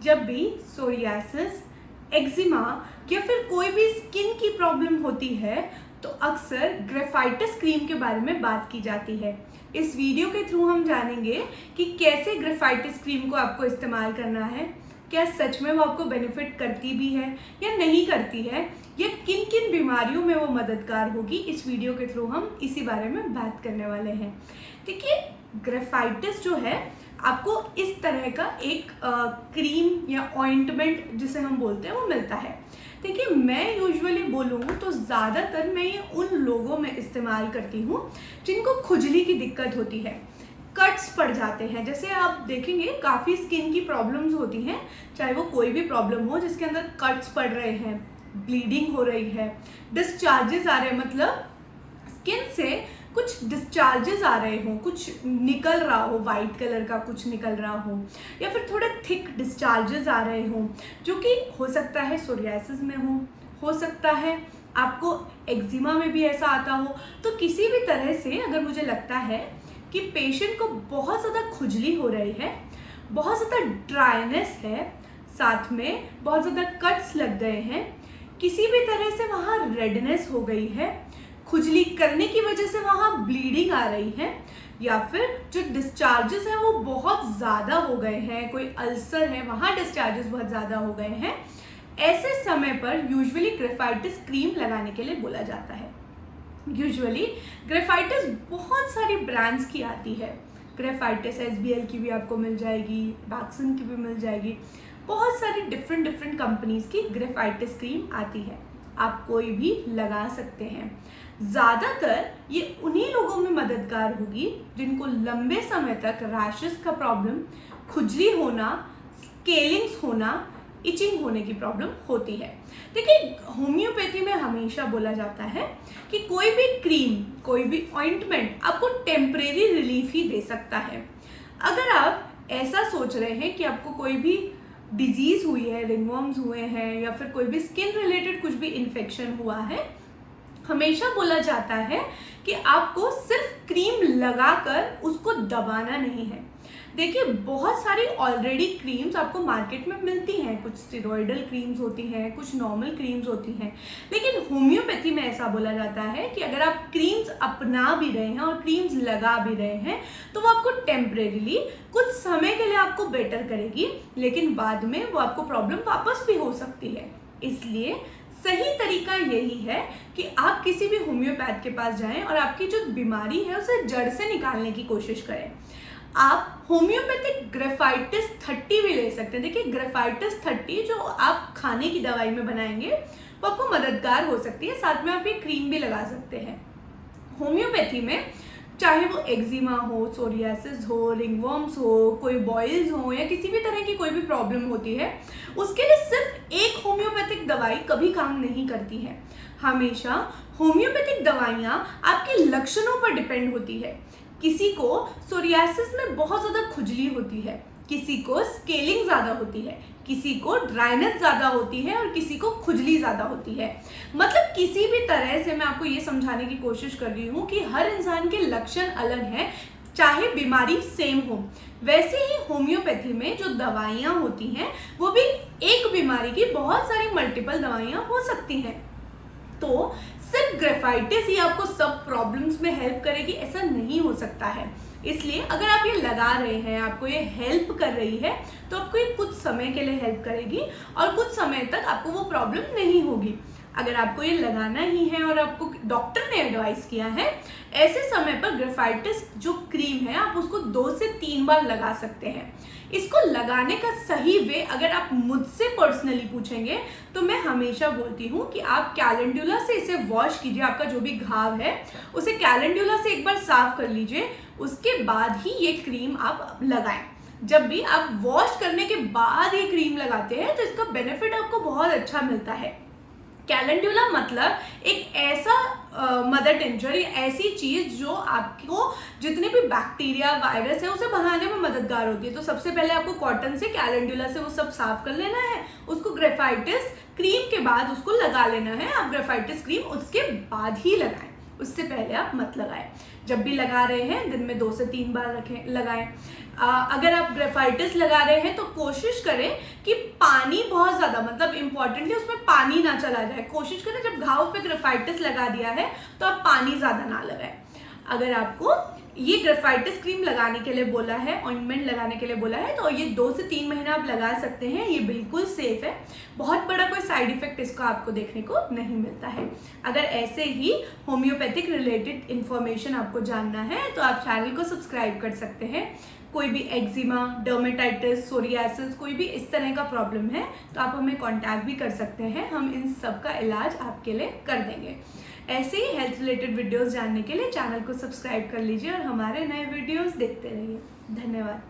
जब भी psoriasis, eczema या फिर कोई भी स्किन की प्रॉब्लम होती है तो अक्सर ग्रेफाइटिस क्रीम के बारे में बात की जाती है। इस वीडियो के थ्रू हम जानेंगे कि कैसे ग्रेफाइटिस क्रीम को आपको इस्तेमाल करना है, क्या सच में वो आपको बेनिफिट करती भी है या नहीं करती है, या किन किन बीमारियों में वो मददगार होगी। इस वीडियो के थ्रू हम इसी बारे में बात करने वाले हैं। देखिए, ग्रेफाइटिस जो है आपको इस तरह का एक क्रीम या ऑइंटमेंट जिसे हम बोलते हैं वो मिलता है। देखिए, मैं यूजुअली बोलूँ तो ज़्यादातर मैं ये उन लोगों में इस्तेमाल करती हूँ जिनको खुजली की दिक्कत होती है, कट्स पड़ जाते हैं। जैसे आप देखेंगे काफ़ी स्किन की प्रॉब्लम्स होती हैं, चाहे वो कोई भी प्रॉब्लम हो जिसके अंदर कट्स पड़ रहे हैं, ब्लीडिंग हो रही है, डिस्चार्जेस आ रहे हैं, मतलब स्किन से कुछ डिस्चार्जेस आ रहे हों, कुछ निकल रहा हो, वाइट कलर का कुछ निकल रहा हो, या फिर थोड़े थिक डिस्चार्जेस आ रहे हों, जो कि हो सकता है सोरियासिस में हो सकता है आपको एक्जिमा में भी ऐसा आता हो। तो किसी भी तरह से अगर मुझे लगता है कि पेशेंट को बहुत ज़्यादा खुजली हो रही है, बहुत ज़्यादा ड्राइनेस है, साथ में बहुत ज़्यादा कट्स लग गए हैं, किसी भी तरह से वहाँ रेडनेस हो गई है, खुजली करने की वजह से वहाँ ब्लीडिंग आ रही है, या फिर जो डिस्चार्जेस हैं वो बहुत ज़्यादा हो गए हैं, कोई अल्सर है वहाँ डिस्चार्जेस बहुत ज़्यादा हो गए हैं, ऐसे समय पर यूजुअली ग्रेफाइटिस क्रीम लगाने के लिए बोला जाता है। यूजुअली ग्रेफाइटिस बहुत सारी ब्रांड्स की आती है। ग्रेफाइटिस SBL की भी आपको मिल जाएगी, वैक्सन की भी मिल जाएगी, बहुत सारी डिफरेंट कंपनीज की ग्रेफाइटिस क्रीम आती है। आप कोई भी लगा सकते हैं। ज़्यादातर ये उन्हीं लोगों में मददगार होगी जिनको लंबे समय तक रैशेस का प्रॉब्लम, खुजली होना, स्केलिंग्स होना, इचिंग होने की प्रॉब्लम होती है। देखिए, होम्योपैथी में हमेशा बोला जाता है कि कोई भी क्रीम, कोई भी ऑइंटमेंट आपको टेम्परेरी रिलीफ ही दे सकता है। अगर आप ऐसा सोच रहे हैं कि आपको कोई भी डिजीज़ हुई है, रिंगवर्म्स हुए हैं, या फिर कोई भी स्किन रिलेटेड कुछ भी इन्फेक्शन हुआ है, हमेशा बोला जाता है कि आपको सिर्फ क्रीम लगाकर उसको दबाना नहीं है। देखिए, बहुत सारी ऑलरेडी क्रीम्स आपको मार्केट में मिलती हैं, कुछ स्टेरॉइडल क्रीम्स होती हैं, कुछ नॉर्मल क्रीम्स होती हैं, लेकिन होम्योपैथी में ऐसा बोला जाता है कि अगर आप क्रीम्स अपना भी रहे हैं और क्रीम्स लगा भी रहे हैं तो वो आपको टेम्परेरीली कुछ समय के लिए आपको बेटर करेगी, लेकिन बाद में वो आपको प्रॉब्लम वापस भी हो सकती है। इसलिए सही तरीका यही है कि आप किसी भी होम्योपैथ के पास जाएं और आपकी जो बीमारी है उसे जड़ से निकालने की कोशिश करें। आप होम्योपैथिक ग्रेफाइटिस 30 भी ले सकते हैं। देखिए, ग्रेफाइटिस 30 जो आप खाने की दवाई में बनाएंगे वो आपको मददगार हो सकती है, साथ में आप ये क्रीम भी लगा सकते हैं। होम्योपैथी में चाहे वो एक्जिमा हो, सोरियासिस हो, रिंगवर्म्स हो, कोई बॉयल्स हो, या किसी भी तरह की कोई भी प्रॉब्लम होती है, उसके लिए सिर्फ एक होम्योपैथिक दवाई कभी काम नहीं करती है। हमेशा होम्योपैथिक दवाइयाँ आपके लक्षणों पर डिपेंड होती है। किसी को सोरियासिस में बहुत ज़्यादा खुजली होती है, किसी को स्केलिंग ज़्यादा होती है, किसी को ड्राइनेस ज़्यादा होती है और किसी को खुजली ज़्यादा होती है। मतलब किसी भी तरह से मैं आपको ये समझाने की कोशिश कर रही हूँ कि हर इंसान के लक्षण अलग हैं, चाहे बीमारी सेम हो। वैसे ही होम्योपैथी में जो दवाइयाँ होती हैं वो भी एक बीमारी की बहुत सारी मल्टीपल दवाइयाँ हो सकती हैं। तो सिर्फ ग्रेफाइटिस ही आपको सब प्रॉब्लम्स में हेल्प करेगी ऐसा नहीं हो सकता है। इसलिए अगर आप ये लगा रहे हैं, आपको ये हेल्प कर रही है, तो आपको ये कुछ समय के लिए हेल्प करेगी और कुछ समय तक आपको वो प्रॉब्लम नहीं होगी। अगर आपको ये लगाना ही है और आपको डॉक्टर ने एडवाइस किया है, ऐसे समय पर ग्रेफाइटिस जो क्रीम है आप उसको 2 से 3 बार लगा सकते हैं। इसको लगाने का सही वे अगर आप मुझसे पर्सनली पूछेंगे तो मैं हमेशा बोलती हूँ कि आप कैलेंडुला से इसे वॉश कीजिए। आपका जो भी घाव है उसे कैलेंडुला से एक बार साफ कर लीजिए, उसके बाद ही ये क्रीम आप लगाएं। जब भी आप वॉश करने के बाद ये क्रीम लगाते हैं तो इसका बेनिफिट आपको बहुत अच्छा मिलता है। कैलेंडुला मतलब एक ऐसा मदर टिंचर, ऐसी चीज जो आपको जितने भी बैक्टीरिया, वायरस है उसे भगाने में मददगार होती है। तो सबसे पहले आपको कॉटन से, कैलेंडुला से वो सब साफ कर लेना है, उसको ग्रेफाइटिस क्रीम के बाद उसको लगा लेना है। आप ग्रेफाइटिस क्रीम उसके बाद ही लगाएं। उससे पहले आप मत लगाएं। जब भी लगा रहे हैं दिन में 2 से 3 बार लगाएं। अगर आप ग्रेफाइटिस लगा रहे हैं तो कोशिश करें कि पानी बहुत ज़्यादा, मतलब इम्पॉर्टेंटली उसमें पानी ना चला जाए। कोशिश करें जब घाव पे ग्रेफाइटिस लगा दिया है तो आप पानी ज़्यादा ना लगाएं। अगर आपको ये ग्रेफाइटिस क्रीम लगाने के लिए बोला है, ऑइंटमेंट लगाने के लिए बोला है, तो ये 2 से 3 महीना आप लगा सकते हैं। ये बिल्कुल सेफ है, बहुत बड़ा कोई साइड इफेक्ट इसका आपको देखने को नहीं मिलता है। अगर ऐसे ही होम्योपैथिक रिलेटेड इन्फॉर्मेशन आपको जानना है तो आप चैनल को सब्सक्राइब कर सकते हैं। कोई भी एक्जिमा, डर्मेटाइटिस, सोरियासिस, कोई भी इस तरह का प्रॉब्लम है तो आप हमें कांटेक्ट भी कर सकते हैं। हम इन सब का इलाज आपके लिए कर देंगे। ऐसे ही हेल्थ रिलेटेड वीडियोस जानने के लिए चैनल को सब्सक्राइब कर लीजिए और हमारे नए वीडियोस देखते रहिए। धन्यवाद।